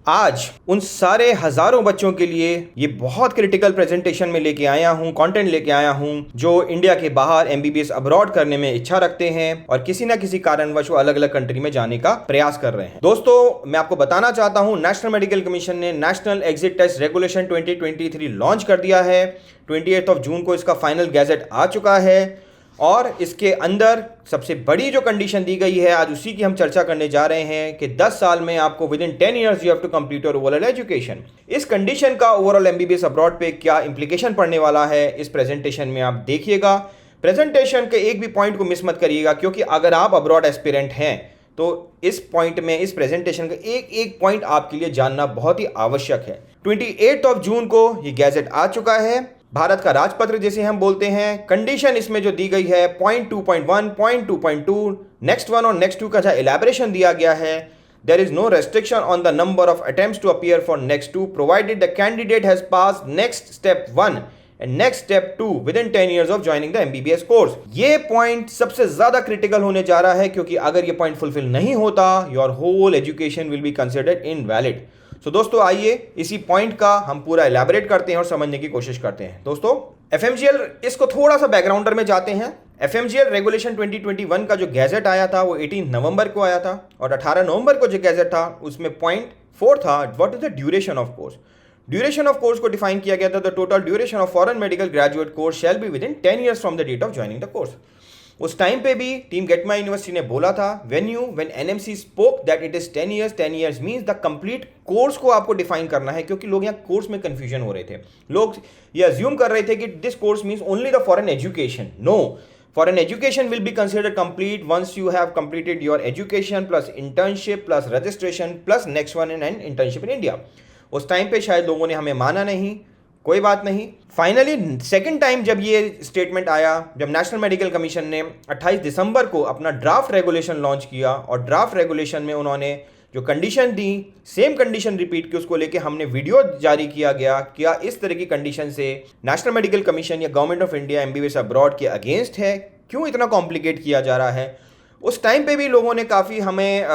आज उन सारे हजारों बच्चों के लिए ये बहुत क्रिटिकल प्रेजेंटेशन में लेके आया हूँ, कंटेंट लेके आया हूँ जो इंडिया के बाहर एमबीबीएस अब्रॉड करने में इच्छा रखते हैं और किसी ना किसी कारणवश वो अलग अलग कंट्री में जाने का प्रयास कर रहे हैं। दोस्तों, मैं आपको बताना चाहता हूँ, नेशनल मेडिकल कमीशन ने national exit test regulation 2023 launch कर दिया है। 28 जून को इसका फाइनल गैजेट आ चुका है और इसके अंदर सबसे बड़ी जो कंडीशन दी गई है, आज उसी की हम चर्चा करने जा रहे हैं कि 10 साल में आपको within 10 years you have to complete your overall education. इस कंडीशन का ओवरऑल एमबीबीएस अब्रॉड पे क्या इंप्लीकेशन पड़ने वाला है, इस प्रेजेंटेशन में आप देखिएगा। प्रेजेंटेशन के एक भी पॉइंट को मिस मत करिएगा, क्योंकि अगर आप अब्रॉड एस्पिरेंट हैं तो इस पॉइंट में, इस प्रेजेंटेशन का एक एक पॉइंट आपके लिए जानना बहुत ही आवश्यक है। 28 जून को ये गैजेट आ चुका है, भारत का राजपत्र जिसे हम बोलते हैं। कंडीशन इसमें जो दी गई है पॉइंट 2.1, पॉइंट 2.2, नेक्स्ट वन और नेक्स्ट टू का जहाँ इलेबोरेशन दिया गया है, there is no restriction on the number of attempts to appear for next two provided the candidate has pass next step 1 and next step 2 within 10 years of joining the MBBS course. ये point सबसे ज्यादा critical होने जा रहा है, क्योंकि अगर ये पॉइंट फुलफिल नहीं होता, your whole education will be considered invalid. तो दोस्तों, आइए इसी पॉइंट का हम पूरा एलैबोरेट करते हैं और समझने की कोशिश करते हैं। दोस्तों, एफएमजीएल, इसको थोड़ा सा बैकग्राउंडर में जाते हैं। एफएमजीएल रेगुलेशन 2021 का जो गैजेट आया था वो 18 नवंबर को आया था और 18 नवंबर को जो गैजेट था उसमें पॉइंट 4 था, what is the duration of course. Duration of course को डिफाइन किया गया था, the total duration of foreign medical graduate course shall be within 10 years from the date of joining the course. उस time पे भी Team Get My University ने बोला था, when NMC spoke that it is 10 years means the complete course को आपको define करना है, क्योंकि लोग यहाँ कोर्स में कंफ्यूजन हो रहे थे। लोग ये अज्यूम कर रहे थे कि this course means only the foreign education. No, foreign education will be considered complete once you have completed your education plus internship plus registration plus next one in an internship in India। उस time पे शायद लोगों ने हमें माना नहीं, कोई बात नहीं। फाइनली सेकंड टाइम जब ये स्टेटमेंट आया, जब नेशनल मेडिकल कमीशन ने 28 दिसंबर को अपना ड्राफ्ट रेगुलेशन लॉन्च किया और ड्राफ्ट रेगुलेशन में उन्होंने जो कंडीशन दी, सेम कंडीशन रिपीट की, उसको लेके हमने वीडियो जारी किया गया। क्या इस तरह की कंडीशन से नेशनल मेडिकल कमीशन या government of India MBBS abroad के अगेंस्ट है? क्यों इतना कॉम्प्लिकेट किया जा रहा है? उस टाइम पे भी लोगों ने काफ़ी हमें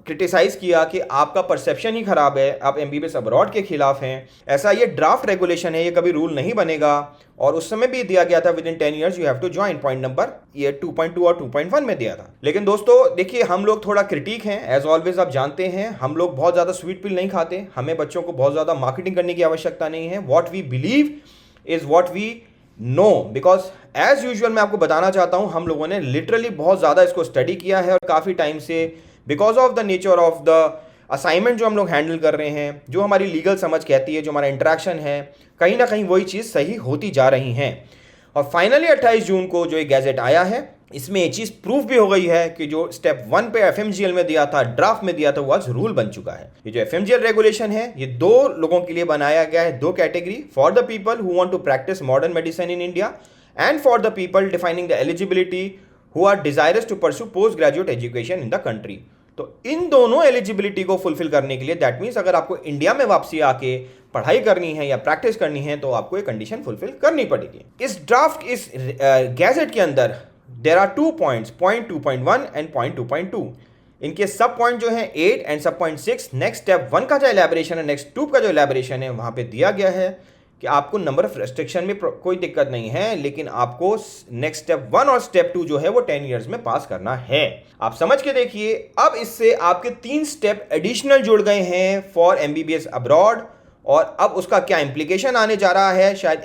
क्रिटिसाइज़ किया कि आपका परसेप्शन ही ख़राब है, आप एमबीबीएस अब्रॉड के खिलाफ हैं। ऐसा ये ड्राफ्ट रेगुलेशन है, ये कभी रूल नहीं बनेगा। और उस समय भी दिया गया था within 10 years you have to join, point number ये 2.2 और 2.1 में दिया था। लेकिन दोस्तों देखिए, हम लोग थोड़ा क्रिटिक हैं, एज ऑलवेज आप जानते हैं। हम लोग बहुत ज़्यादा स्वीट पिल नहीं खाते, हमें बच्चों को बहुत ज़्यादा मार्केटिंग करने की आवश्यकता नहीं है। What we believe is what we know, because as usual मैं आपको बताना चाहता हूं, हम लोगों ने लिटरली बहुत ज़्यादा इसको स्टडी किया है और काफ़ी टाइम से, because of the nature of the assignment जो हम लोग हैंडल कर रहे हैं, जो हमारी लीगल समझ कहती है, जो हमारा इंटरेक्शन है, कहीं ना कहीं वही चीज़ सही होती जा रही हैं। और फाइनली 28 जून को जो एक गैजेट आया है, इसमें ये चीज़ प्रूफ भी हो गई है कि जो स्टेप 1 पे एफएमजीएल में दिया था, ड्राफ्ट में दिया था, वो आज रूल बन चुका है। ये जो एफएमजीएल रेगुलेशन है, ये 2 लोगों के लिए बनाया गया है, 2 category, for the people who want to practise modern medicine in India and for the people defining the eligibility who are desirous to pursue post graduate education in the country. तो इन दोनों एलिजिबिलिटी को fulfil करने के लिए, that means अगर आपको India में वापसी आके पढ़ाई करनी है या प्रैक्टिस करनी है, तो आपको ये कंडीशन फुलफिल करनी पड़ेगी। इस ड्राफ्ट, इस गैजेट के अंदर there are 2 points, point 2.1 and point 2.2। इनके सब पॉइंट जो है 8 एंड सब पॉइंट 6, नेक्स्ट स्टेप 1 का जो एलैबोरेशन है, नेक्स्ट 2 का जो एलैबोरेशन है, वहां पे दिया गया है कि आपको नंबर ऑफ रेस्ट्रिक्शन में कोई दिक्कत नहीं है, लेकिन आपको नेक्स्ट स्टेप 1 और स्टेप 2 जो है वो 10 ईयर्स में पास करना है। आप समझ के देखिए, अब इससे आपके 3 स्टेप एडिशनल जुड़ गए हैं फॉर एमबीबीएस अब्रॉड। और अब उसका क्या इंप्लीकेशन आने जा रहा है, शायद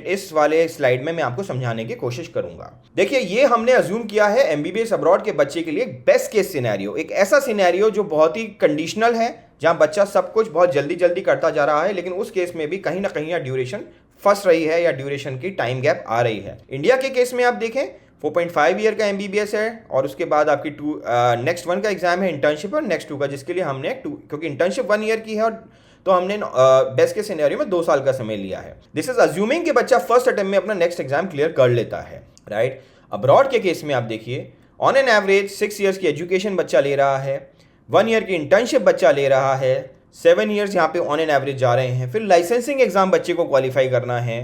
इस वाले स्लाइड में मैं आपको समझाने की कोशिश करूंगा। देखिए, ये हमने अज्यूम किया है एमबीबीएस अब्रॉड के बच्चे के लिए बेस्ट केस सिनेरियो, एक ऐसा सिनेरियो जो बहुत ही कंडीशनल है, जहां बच्चा सब कुछ बहुत जल्दी जल्दी करता जा रहा है, लेकिन उस केस में भी कहीं ना कहीं ड्यूरेशन फंस रही है या ड्यूरेशन की टाइम गैप आ रही है। इंडिया के केस में आप देखें 4.5 ईयर का एमबीबीएस है और उसके बाद आपकी नेक्स्ट 1 का एग्जाम है इंटर्नशिप और नेक्स्ट 2 का, जिसके लिए हमने क्योंकि इंटर्नशिप 1 ईयर की है और तो हमने बेस्ट के सिनेरियो में 2 साल का समय लिया है। दिस इज अज्यूमिंग कि बच्चा फर्स्ट अटेम्प्ट में अपना नेक्स्ट एग्जाम क्लियर कर लेता है, राइट। अब्रॉड के केस में आप देखिए, ऑन एन एवरेज 6 ईयर्स की एजुकेशन बच्चा ले रहा है, 1 ईयर की इंटर्नशिप बच्चा ले रहा है, 7 ईयर्स यहाँ पे ऑन एन एवरेज जा रहे हैं। फिर लाइसेंसिंग एग्जाम बच्चे को क्वालिफाई करना है,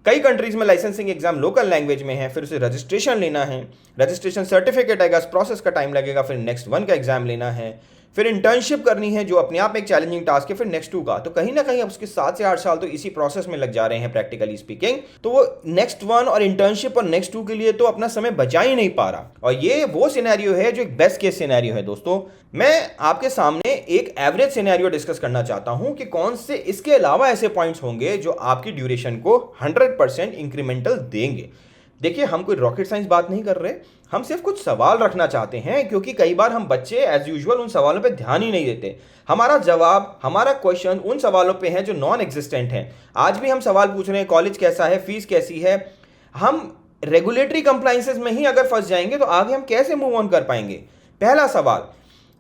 कई कंट्रीज में लाइसेंसिंग एग्जाम लोकल लैंग्वेज में है, फिर उसे रजिस्ट्रेशन लेना है, रजिस्ट्रेशन सर्टिफिकेट आएगा, प्रोसेस का टाइम लगेगा, फिर नेक्स्ट 1 का एग्जाम लेना है, फिर इंटर्नशिप करनी है जो अपने आप में एक चैलेंजिंग टास्क है, फिर नेक्स्ट 2 का। तो कहीं ना कहीं अब उसके 7 से 8 साल तो इसी प्रोसेस में लग जा रहे हैं प्रैक्टिकली स्पीकिंग। तो वो नेक्स्ट 1 और इंटर्नशिप और नेक्स्ट 2 के लिए तो अपना समय बचा ही नहीं पा रहा। और ये वो सिनेरियो है जो एक बेस्ट केस सिनेरियो है दोस्तों। मैं आपके सामने एक एवरेज सिनेरियो डिस्कस करना चाहता हूं कि कौन से इसके अलावा ऐसे पॉइंट्स होंगे जो आपकी ड्यूरेशन को 100% इंक्रीमेंटल देंगे। देखिए, हम कोई रॉकेट साइंस बात नहीं कर रहे, हम सिर्फ कुछ सवाल रखना चाहते हैं, क्योंकि कई बार हम बच्चे एज यूजुअल उन सवालों पे ध्यान ही नहीं देते। हमारा जवाब, हमारा क्वेश्चन उन सवालों पे है जो नॉन एग्जिस्टेंट हैं। आज भी हम सवाल पूछ रहे हैं कॉलेज कैसा है, फीस कैसी है। हम रेगुलेटरी कंप्लाइंसेस में ही अगर फंस जाएंगे तो आगे हम कैसे मूव ऑन कर पाएंगे। पहला सवाल,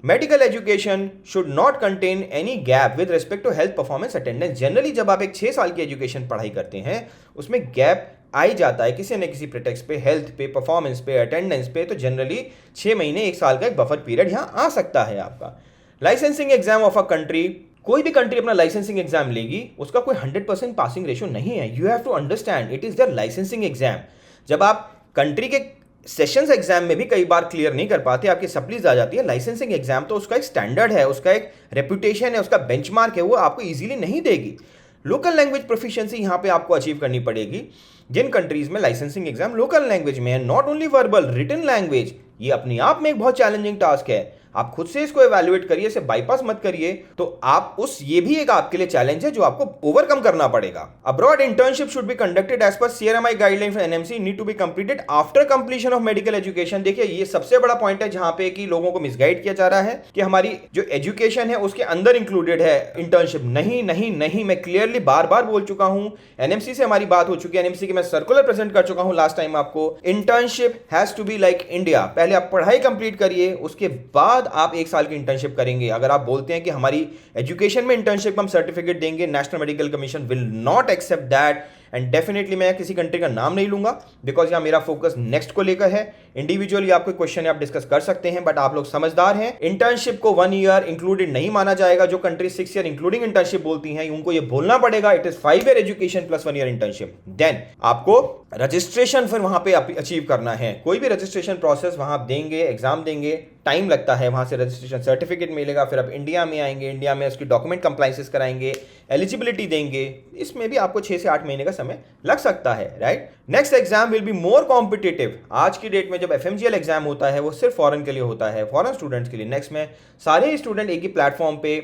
medical education should not contain any gap with respect to health performance attendance. Generally जब आप एक 6 साल की एजुकेशन पढ़ाई करते हैं उसमें गैप आ ही जाता है किसी न किसी प्रिटेक्स्ट पे, हेल्थ पे, परफॉर्मेंस पे, अटेंडेंस पे। तो जनरली 6 महीने 1 साल का एक बफर पीरियड यहाँ आ सकता है आपका। Licensing exam of a country, कोई भी कंट्री अपना लाइसेंसिंग एग्जाम लेगी उसका कोई 100% पासिंग रेशियो नहीं है। You have to understand it is there licensing exam. जब आप कंट्री के सेशंस एग्जाम में भी कई बार क्लियर नहीं कर पाते, आपकी सप्लीज आ जाती है, लाइसेंसिंग एग्जाम तो उसका एक स्टैंडर्ड है, उसका एक रेपुटेशन है, उसका बेंचमार्क है, वो आपको इजीली नहीं देगी। लोकल लैंग्वेज प्रोफिशिएंसी यहाँ पे आपको अचीव करनी पड़ेगी। जिन कंट्रीज में लाइसेंसिंग एग्जाम लोकल लैंग्वेज में है, not only verbal, written language, ये अपने आप में एक बहुत चैलेंजिंग टास्क है। आप खुद से इसको एवेल्युएट करिए, इसे बाईपास मत करिए। तो आप उस, ये भी एक आपके लिए चैलेंज है जो आपको ओवरकम करना पड़ेगा। Abroad internship should be conducted as per CRMI guideline for NMC, need to be completed after completion of medical education. देखिए, ये सबसे बड़ा पॉइंट है जहां पे कि लोगों को मिसगाइड किया जा रहा है कि हमारी जो एजुकेशन है उसके अंदर इंक्लूडेड है इंटर्नशिप। नहीं नहीं नहीं, मैं क्लियरली बार बार बोल चुका हूं, एनएमसी से हमारी बात हो चुकी है, एनएमसी के मैं सर्कुलर प्रेजेंट कर चुका हूं लास्ट टाइम आपको। Internship has to be like India. पहले आप पढ़ाई कंप्लीट करिए, उसके बाद आप 1 साल की इंटर्नशिप करेंगे। अगर आप बोलते हैं कि हमारी एजुकेशन में इंटर्नशिप हम सर्टिफिकेट देंगे, national medical commission will not accept that. And definitely मैं किसी कंट्री का नाम नहीं लूंगा, बिकॉज यहां मेरा फोकस नेक्स्ट को लेकर है। इंडिविजुअली आपको क्वेश्चन है, आप डिस्कस कर सकते हैं, बट आप लोग समझदार हैं। इंटर्नशिप को 1 ईयर इंक्लूडेड नहीं माना जाएगा। जो कंट्री 6 ईयर इंक्लूडिंग इंटर्नशिप बोलती हैं उनको ये बोलना पड़ेगा it is 5 year education plus 1 year internship. Then आपको रजिस्ट्रेशन फिर वहां पे अचीव करना है। कोई भी रजिस्ट्रेशन प्रोसेस वहां आप देंगे, एग्जाम देंगे, टाइम लगता है, वहां से रजिस्ट्रेशन सर्टिफिकेट मिलेगा, फिर आप इंडिया में आएंगे, इंडिया में उसकी डॉक्यूमेंट कंप्लाइंसेस कराएंगे, एलिजिबिलिटी देंगे। इसमें भी आपको 6 से 8 महीने का समय लग सकता है, right. Next exam will be more competitive. आज की डेट में जब एफएमजीएल एग्जाम होता है वो सिर्फ फॉरेन के लिए होता है, फॉरेन स्टूडेंट्स के लिए। नेक्स्ट में सारे स्टूडेंट एक ही प्लेटफॉर्म पे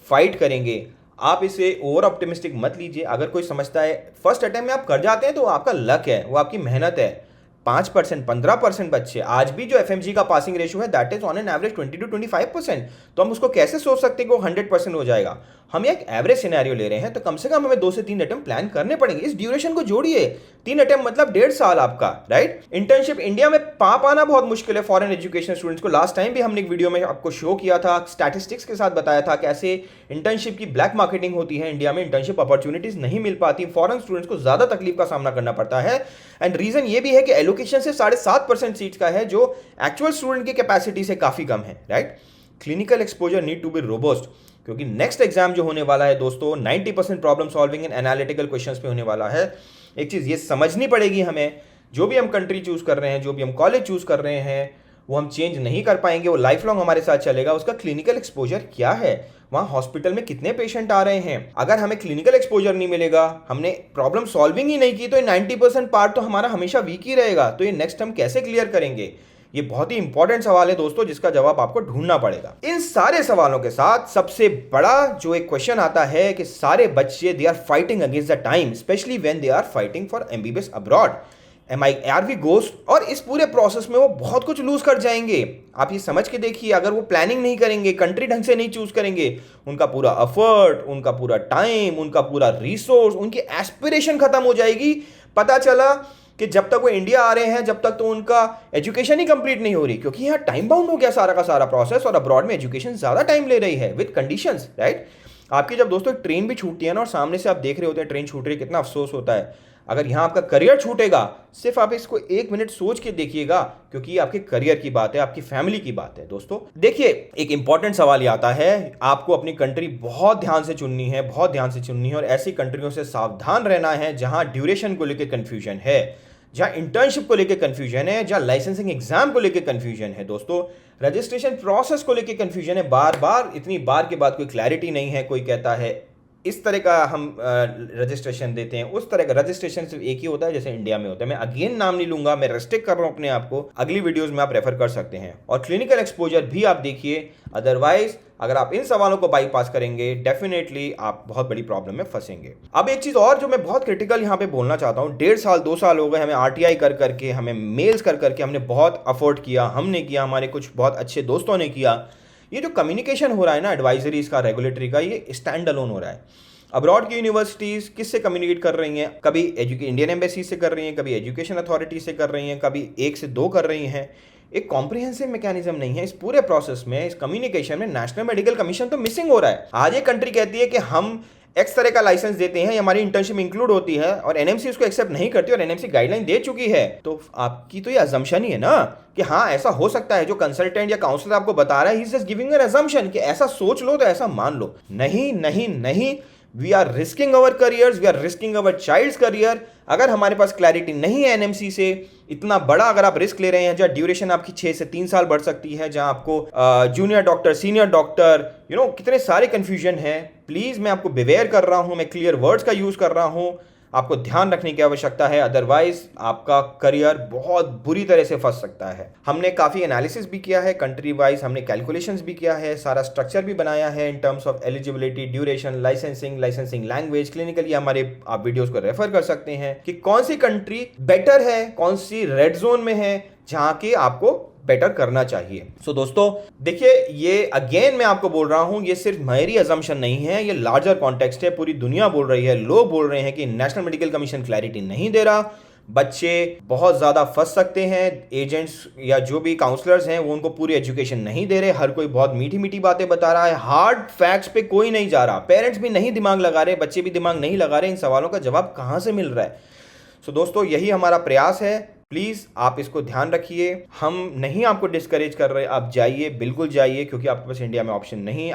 फाइट करेंगे। आप इसे ओवर ऑप्टिमिस्टिक मत लीजिए। अगर कोई समझता है फर्स्ट अटेम्प्ट में आप कर जाते हैं तो आपका लक है, वो आपकी मेहनत है। 5%, 15% बच्चे, आज भी जो एफएमजी का पासिंग रेशियो है that is on an average 20 to 25%। तो हम उसको कैसे सोच सकते हैं कि वो 100% हो जाएगा। हम एक एवरेज सिनेरियो ले रहे हैं, तो कम से कम हमें 2 से 3 अटेम्प्ट प्लान करने पड़ेंगे। इस ड्यूरेशन को जोड़िए, 3 अटेम्प्ट मतलब 1.5 साल आपका, राइट। इंटर्नशिप इंडिया में पाना बहुत मुश्किल है फॉरेन एजुकेशन स्टूडेंट्स को। लास्ट टाइम भी हमने एक वीडियो में आपको शो किया था, स्टैटिस्टिक्स के साथ बताया था कैसे इंटर्नशिप की ब्लैक मार्केटिंग होती है। इंडिया में इंटर्नशिप अपॉर्चुनिटीज नहीं मिल पाती, फॉरेन स्टूडेंट्स को ज्यादा तकलीफ का सामना करना पड़ता है। एंड रीजन ये भी है कि एलोकेशन से 7.5% सीट्स का है, जो एक्चुअल स्टूडेंट की कैपेसिटी से काफी कम है, right. Clinical exposure need to be robust, क्योंकि नेक्स्ट एग्जाम जो होने वाला है दोस्तों 90% problem solving and analytical questions पे होने वाला है। एक चीज ये समझनी पड़ेगी हमें, जो भी हम कंट्री चूज कर रहे हैं, जो भी हम कॉलेज चूज कर रहे हैं, वो हम चेंज नहीं कर पाएंगे, वो लाइफ लॉन्ग हमारे साथ चलेगा। उसका क्लिनिकल एक्सपोजर क्या है, वहां हॉस्पिटल में कितने पेशेंट आ रहे हैं। अगर हमें क्लिनिकल एक्सपोजर नहीं मिलेगा, हमने प्रॉब्लम सॉल्विंग ही नहीं की, तो ये 90% पार्ट तो हमारा हमेशा वीक ही रहेगा। तो ये नेक्स्ट हम कैसे क्लियर करेंगे, ये बहुत ही इंपॉर्टेंट सवाल है दोस्तों, जिसका जवाब आपको ढूंढना पड़ेगा। इन सारे सवालों के साथ सबसे बड़ा जो एक क्वेश्चन आता है कि सारे बच्चे they are fighting against the time, specially when they are fighting for MBBS abroad. Are we ghost, और इस पूरे प्रोसेस में वो बहुत कुछ लूज कर जाएंगे। आप ये समझ के देखिए, अगर वो प्लानिंग नहीं करेंगे, कंट्री ढंग से नहीं चूज करेंगे, उनका पूरा एफर्ट, उनका पूरा टाइम, उनका पूरा रिसोर्स, उनकी एस्पिरेशन खत्म हो जाएगी। पता चला कि जब तक वो इंडिया आ रहे हैं, जब तक तो उनका एजुकेशन ही कंप्लीट नहीं हो रही, क्योंकि यहाँ टाइम बाउंड हो गया सारा का सारा प्रोसेस, और अब्रॉड में एजुकेशन ज्यादा टाइम ले रही है विद कंडीशंस, राइट। आपकी जब दोस्तों ट्रेन भी छूटती है ना, और सामने से आप देख रहे होते हैं ट्रेन छूट रही है, कितना अफसोस होता है। अगर यहाँ आपका करियर छूटेगा, सिर्फ आप इसको 1 मिनट सोच के देखिएगा, क्योंकि ये आपके करियर की बात है, आपकी फैमिली की बात है। दोस्तों देखिए, एक इंपॉर्टेंट सवाल ये आता है, आपको अपनी कंट्री बहुत ध्यान से चुननी है, बहुत ध्यान से चुननी है, और ऐसी कंट्रियों से सावधान रहना है जहां ड्यूरेशन को लेकर कंफ्यूजन है, जहां इंटर्नशिप को लेकर कंफ्यूजन है, जहां लाइसेंसिंग एग्जाम को लेकर कंफ्यूजन है दोस्तों, रजिस्ट्रेशन प्रोसेस को लेकर कंफ्यूजन है, बार बार इतनी बार के बाद कोई क्लैरिटी नहीं है। कोई कहता है इस तरह का हम रजिस्ट्रेशन देते हैं, उस तरह का रजिस्ट्रेशन सिर्फ एक ही होता है जैसे इंडिया में होता है। मैं अगेन नाम नहीं लूंगा, मैं रेस्ट्रिक्ट कर रहा हूं अपने आप को, अगली वीडियोस में आप रेफर कर सकते हैं। और क्लिनिकल एक्सपोजर भी आप देखिए, अदरवाइज अगर आप इन सवालों को बाईपास करेंगे डेफिनेटली आप बहुत बड़ी प्रॉब्लम में फंसेंगे। अब एक चीज और जो मैं बहुत क्रिटिकल यहाँ पे बोलना चाहता हूँ, 1.5 साल 2 साल हो गए हमें RTI कर करके, हमें मेल्स कर करके, हमने बहुत अफोर्ड किया, हमने किया, हमारे कुछ बहुत अच्छे दोस्तों ने किया। ये जो कम्युनिकेशन हो रहा है ना एडवाइजरीज का, रेगुलेटरी का, ये स्टैंड अलोन हो रहा है। अब्रॉड की यूनिवर्सिटीज़ किससे कम्युनिकेट कर रही हैं? कभी इंडियन एम्बेसी से कर रही हैं, कभी एजुकेशन अथॉरिटी से कर रही हैं, कभी 1 से 2 कर रही हैं। एक कॉम्प्रिहेंसिव मैकेनिज्म नहीं है इस पूरे प्रोसेस में, इस कम्युनिकेशन में। नेशनल मेडिकल कमीशन तो मिसिंग हो रहा है। आज एक कंट्री कहती है कि हम एक्स तरह का लाइसेंस देते हैं, हमारी इंटर्नशिप इंक्लूड होती है, और एनएमसी उसको एक्सेप्ट नहीं करती, और एनएमसी गाइडलाइन दे चुकी है। तो आपकी तो ये अजम्पशन ही है ना कि हाँ ऐसा हो सकता है। जो कंसल्टेंट या काउंसलर आपको बता रहा है, he is just giving an assumption कि ऐसा सोच लो तो ऐसा मान लो। नहीं नहीं नहीं, we are risking our careers, we are risking our child's career. अगर हमारे पास क्लैरिटी नहीं है एनएमसी से, इतना बड़ा अगर आप रिस्क ले रहे हैं, जहाँ ड्यूरेशन आपकी 6 से 3 साल बढ़ सकती है, जहाँ आपको जूनियर डॉक्टर, सीनियर डॉक्टर, कितने सारे कंफ्यूजन है। प्लीज मैं आपको बिवेयर कर रहा हूं, मैं क्लियर वर्ड्स का यूज कर रहा हूं, आपको ध्यान रखने की आवश्यकता है, अदरवाइज आपका करियर बहुत बुरी तरह से फंस सकता है। हमने काफ़ी एनालिसिस भी किया है, कंट्री वाइज हमने कैलकुलेशंस भी किया है, सारा स्ट्रक्चर भी बनाया है in terms of eligibility, duration, licensing language. Clinically हमारे आप वीडियोस को रेफर कर सकते हैं कि कौन सी कंट्री बेटर है, कौन सी रेड जोन में है, जहां के आपको बेटर करना चाहिए। सो दोस्तों देखिए, ये अगेन मैं आपको बोल रहा हूं, ये सिर्फ मेरी अजम्पशन नहीं है, ये लार्जर कॉन्टेक्स्ट है। पूरी दुनिया बोल रही है, लोग बोल रहे हैं कि नेशनल मेडिकल कमीशन क्लैरिटी नहीं दे रहा, बच्चे बहुत ज़्यादा फंस सकते हैं, एजेंट्स या जो भी काउंसलर्स हैं वो उनको पूरी एजुकेशन नहीं दे रहे, हर कोई बहुत मीठी मीठी बातें बता रहा है, हार्ड फैक्ट्स पे कोई नहीं जा रहा, पेरेंट्स भी नहीं दिमाग लगा रहे, बच्चे भी दिमाग नहीं लगा रहे, इन सवालों का जवाब कहाँ से मिल रहा है? सो दोस्तों यही हमारा प्रयास है, प्लीज़ आप इसको ध्यान रखिए। हम नहीं आपको डिस्करेज कर रहे, आप जाइए, बिल्कुल जाइए, क्योंकि आपके पास इंडिया में ऑप्शन नहीं है।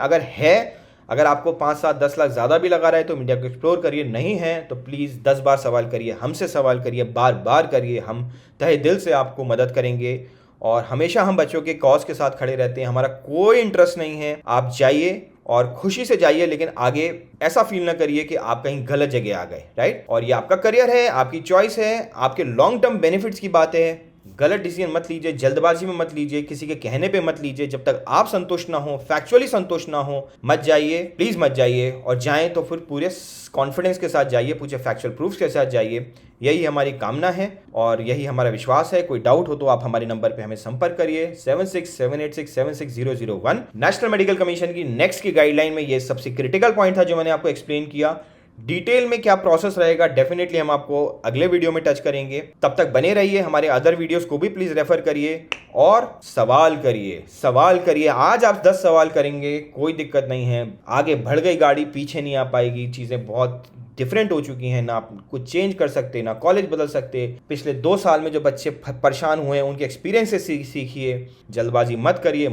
अगर आपको 5, 7, 10 लाख ज़्यादा भी लगा रहा है तो इंडिया को एक्सप्लोर करिए, नहीं है तो प्लीज़ 10 बार सवाल करिए, हमसे सवाल करिए, बार बार करिए, हम तहे दिल से आपको मदद करेंगे। और हमेशा हम बच्चों के कॉज के साथ खड़े रहते हैं, हमारा कोई इंटरेस्ट नहीं है। आप जाइए और खुशी से जाइए, लेकिन आगे ऐसा फील ना करिए कि आप कहीं गलत जगह आ गए, राइट? और ये आपका करियर है, आपकी चॉइस है, आपके लॉन्ग टर्म बेनिफिट्स की बात है। गलत डिसीजन मत लीजिए, जल्दबाजी में मत लीजिए, किसी के कहने पे मत लीजिए। जब तक आप संतुष्ट ना हो, फैक्चुअली संतुष्ट ना हो, मत जाइए, प्लीज मत जाइए। और जाएं तो फिर पूरे कॉन्फिडेंस के साथ जाइए, पूरे फैक्चुअल प्रूफ्स के साथ जाइए। यही हमारी कामना है और यही हमारा विश्वास है। कोई डाउट हो तो आप हमारे नंबर पे हमें संपर्क करिए 7678676001। नेशनल मेडिकल कमीशन की नेक्स्ट की गाइडलाइन में ये सबसे क्रिटिकल पॉइंट था जो मैंने आपको एक्सप्लेन किया। डिटेल में क्या प्रोसेस रहेगा डेफिनेटली हम आपको अगले वीडियो में टच करेंगे। तब तक बने रहिए, हमारे अदर वीडियोस को भी प्लीज रेफर करिए और सवाल करिए। आज आप 10 सवाल करेंगे, कोई दिक्कत नहीं है। आगे बढ़ गई गाड़ी, पीछे नहीं आ पाएगी। चीजें बहुत डिफरेंट हो चुकी हैं, ना आप कुछ चेंज कर सकते, ना कॉलेज बदल सकते। पिछले 2 साल में जो बच्चे परेशान हुए हैं उनके एक्सपीरियंस से सीखिए। जल्दबाजी मत करिए।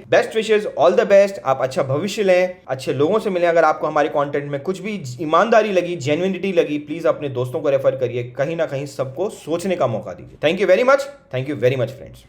Best wishes, all the best. आप अच्छा भविष्य लें, अच्छे लोगों से मिलें। अगर आपको हमारे कंटेंट में कुछ भी ईमानदारी लगी, जेन्युइनिटी लगी, प्लीज अपने दोस्तों को रेफर करिए। कहीं ना कहीं सबको सोचने का मौका दीजिए। Thank you very much friends.